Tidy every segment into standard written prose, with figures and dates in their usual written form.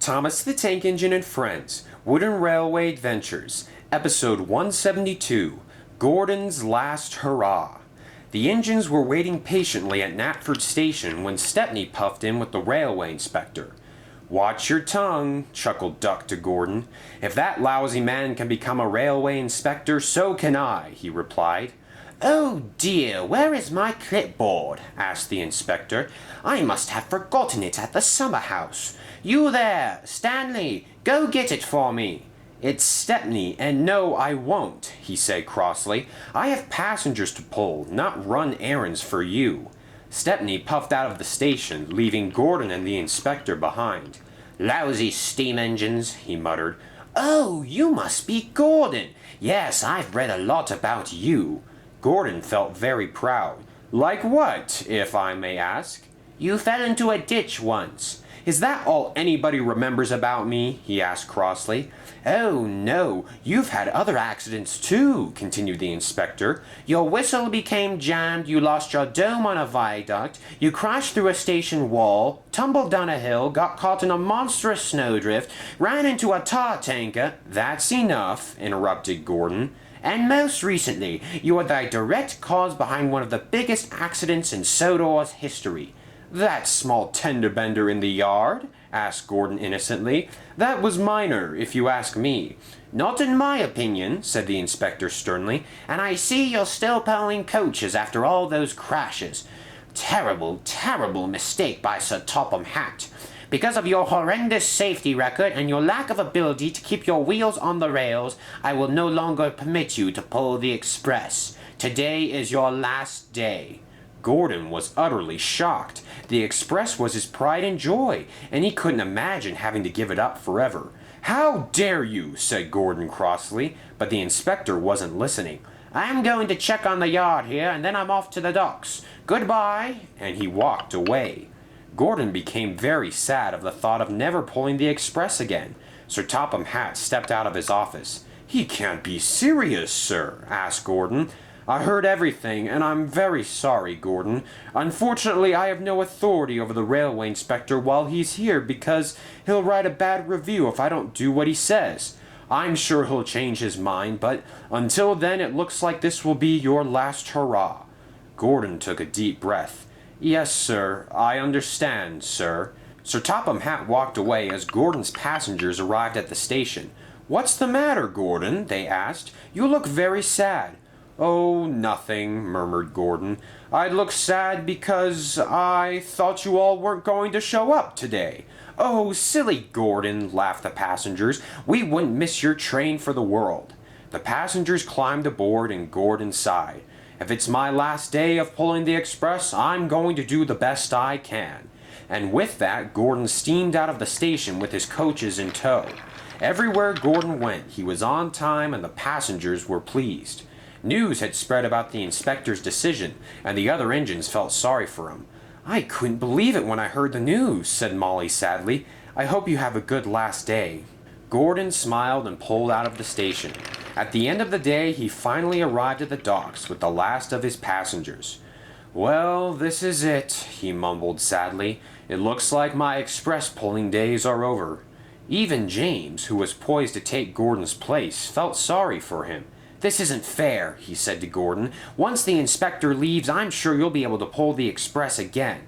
Thomas the Tank Engine and Friends, Wooden Railway Adventures, Episode 172, Gordon's Last Hurrah. The engines were waiting patiently at Knapford Station when Stepney puffed in with the railway inspector. "Watch your tongue," chuckled Duck to Gordon. "If that lousy man can become a railway inspector, so can I," he replied. "Oh dear, where is my clipboard?" asked the inspector. "I must have forgotten it at the summer house. You there, Stanley, go get it for me." "It's Stepney, and no, I won't," he said crossly. "I have passengers to pull, not run errands for you." Stepney puffed out of the station, leaving Gordon and the inspector behind. "Lousy steam engines," he muttered. "Oh, you must be Gordon. Yes, I've read a lot about you." Gordon felt very proud. "Like what, if I may ask?" "You fell into a ditch once." "Is that all anybody remembers about me?" he asked crossly. "Oh, no, you've had other accidents too," continued the inspector. "Your whistle became jammed, you lost your dome on a viaduct, you crashed through a station wall, tumbled down a hill, got caught in a monstrous snowdrift, ran into a tar tanker—" "That's enough," interrupted Gordon. "And most recently, you are the direct cause behind one of the biggest accidents in Sodor's history." "That small tender-bender in the yard?" asked Gordon innocently. "That was minor, if you ask me." "Not in my opinion," said the inspector sternly, "and I see you're still pulling coaches after all those crashes. Terrible, terrible mistake by Sir Topham Hatt. Because of your horrendous safety record and your lack of ability to keep your wheels on the rails, I will no longer permit you to pull the express. Today is your last day." Gordon was utterly shocked. The express was his pride and joy, and he couldn't imagine having to give it up forever. "How dare you?" said Gordon crossly, but the inspector wasn't listening. "I'm going to check on the yard here, and then I'm off to the docks. Goodbye," and he walked away. Gordon became very sad of the thought of never pulling the express again. Sir Topham Hatt stepped out of his office. "He can't be serious, sir?" asked Gordon. "I heard everything, and I'm very sorry, Gordon. Unfortunately, I have no authority over the railway inspector while he's here because he'll write a bad review if I don't do what he says. I'm sure he'll change his mind, but until then it looks like this will be your last hurrah." Gordon took a deep breath. "Yes, sir. I understand, sir." Sir Topham Hatt walked away as Gordon's passengers arrived at the station. "What's the matter, Gordon?" they asked. "You look very sad." "Oh, nothing," murmured Gordon. "I'd look sad because I thought you all weren't going to show up today." "Oh, silly Gordon," laughed the passengers. "We wouldn't miss your train for the world." The passengers climbed aboard and Gordon sighed. "If it's my last day of pulling the express, I'm going to do the best I can." And with that, Gordon steamed out of the station with his coaches in tow. Everywhere Gordon went, he was on time and the passengers were pleased. News had spread about the inspector's decision, and the other engines felt sorry for him. "I couldn't believe it when I heard the news," said Molly sadly. "I hope you have a good last day." Gordon smiled and pulled out of the station. At the end of the day, he finally arrived at the docks with the last of his passengers. "Well, this is it," he mumbled sadly. "It looks like my express pulling days are over." Even James, who was poised to take Gordon's place, felt sorry for him. "This isn't fair," he said to Gordon. "Once the inspector leaves, I'm sure you'll be able to pull the express again."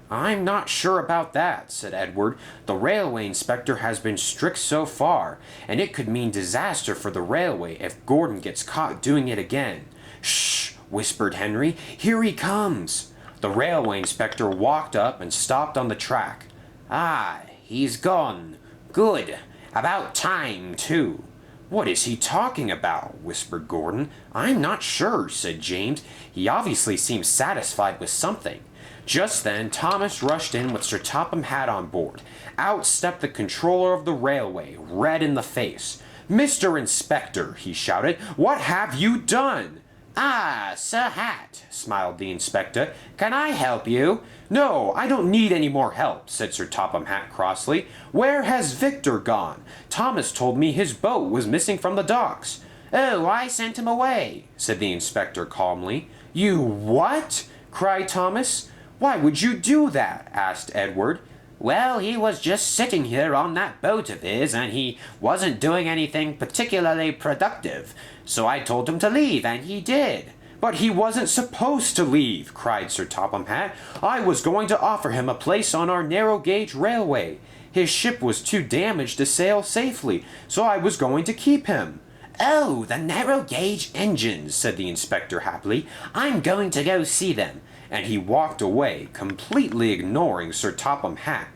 "I'm not sure about that," said Edward. "The railway inspector has been strict so far, and it could mean disaster for the railway if Gordon gets caught doing it again." "Shh!" whispered Henry. "Here he comes." The railway inspector walked up and stopped on the track. "Ah, he's gone. Good. About time, too." "What is he talking about?" whispered Gordon. "I'm not sure," said James. "He obviously seems satisfied with something." Just then, Thomas rushed in with Sir Topham Hatt on board. Out stepped the controller of the railway, red in the face. "Mr. Inspector," he shouted, "what have you done?" "Ah, Sir Hatt," smiled the inspector. "Can I help you?" "No, I don't need any more help," said Sir Topham Hatt crossly. "Where has Victor gone? Thomas told me his boat was missing from the docks." "Oh, I sent him away," said the inspector calmly. "You what?" cried Thomas. "Why would you do that?" asked Edward. Well, he was just sitting here on that boat of his, and he wasn't doing anything particularly productive. So I told him to leave, and he did. But he wasn't supposed to leave, cried Sir Topham Hatt. I was going to offer him a place on our narrow-gauge railway. His ship was too damaged to sail safely, so I was going to keep him. Oh, the narrow-gauge engines, said the inspector happily. I'm going to go see them. And he walked away, completely ignoring Sir Topham Hatt.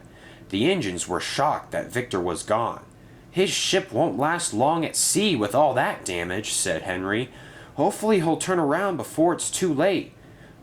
The engines were shocked that Victor was gone. His ship won't last long at sea with all that damage, said Henry. Hopefully he'll turn around before it's too late.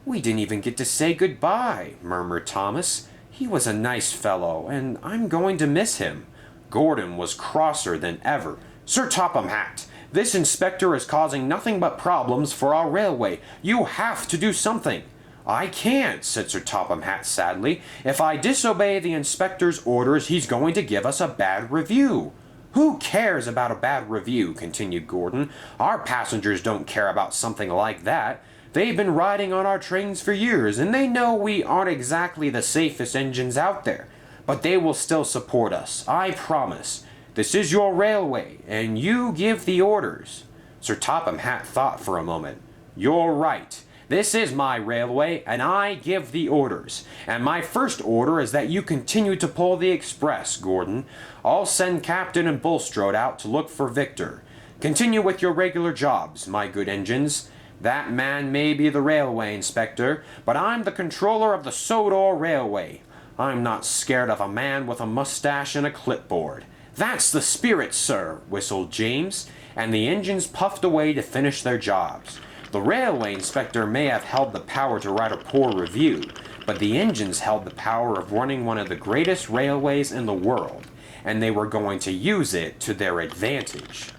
We didn't even get to say goodbye, murmured Thomas. He was a nice fellow, and I'm going to miss him. Gordon was crosser than ever. Sir Topham Hatt, this inspector is causing nothing but problems for our railway. You have to do something. I can't, said Sir Topham Hatt sadly. If I disobey the inspector's orders, he's going to give us a bad review. Who cares about a bad review, continued Gordon. Our passengers don't care about something like that. They've been riding on our trains for years, and they know we aren't exactly the safest engines out there. But they will still support us, I promise. This is your railway, and you give the orders. Sir Topham Hatt thought for a moment. You're right. This is my railway, and I give the orders. And my first order is that you continue to pull the express, Gordon. I'll send Captain and Bulstrode out to look for Victor. Continue with your regular jobs, my good engines. That man may be the railway inspector, but I'm the controller of the Sodor Railway. I'm not scared of a man with a mustache and a clipboard. That's the spirit, sir, whistled James, and the engines puffed away to finish their jobs. The railway inspector may have held the power to write a poor review, but the engines held the power of running one of the greatest railways in the world, and they were going to use it to their advantage.